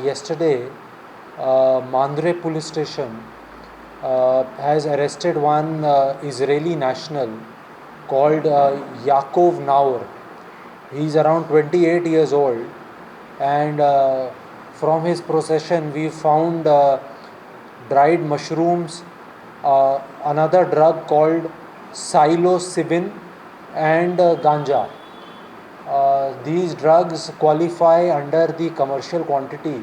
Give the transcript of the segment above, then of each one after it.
yesterday, Mandre police station has arrested one Israeli national called Yaakov Naor. He is around 28 years old, and from his possession we found dried mushrooms, another drug called psilocybin, and ganja. These drugs qualify under the commercial quantity,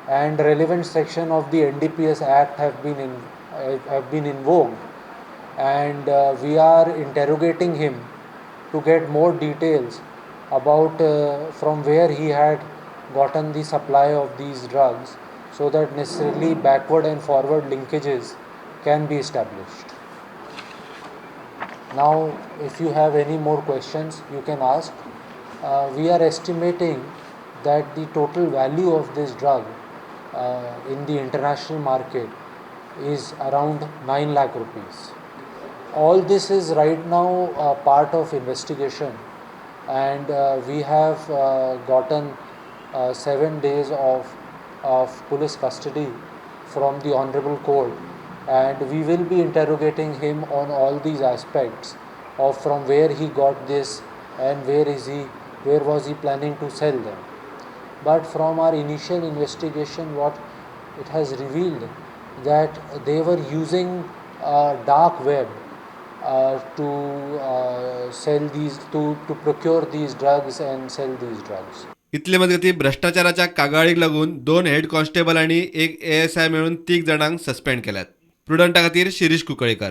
and relevant section of the NDPS Act have been invoked, and we are interrogating him to get more details about from where he had gotten the supply of these drugs, so that necessarily backward and forward linkages can be established. Now, if you have any more questions, you can ask. We are estimating that the total value of this drug in the international market is around 9 lakh rupees. All this is right now part of investigation, and we have gotten 7 days of police custody from the Honorable Court, and we will be interrogating him on all these aspects of from where he got this and where was he planning to sell them. But from our initial investigation, what it has revealed that they were using dark web to sell these to procure these drugs and sell these drugs. इतले मजगती भ्रष्टाचाराच्या कागाळीक लागून 2 head constable आणि 1 ASI मिळून 3 जणांक suspend केल्यात. प्रुडंटा खातीर शिरीष कुंकळेकर.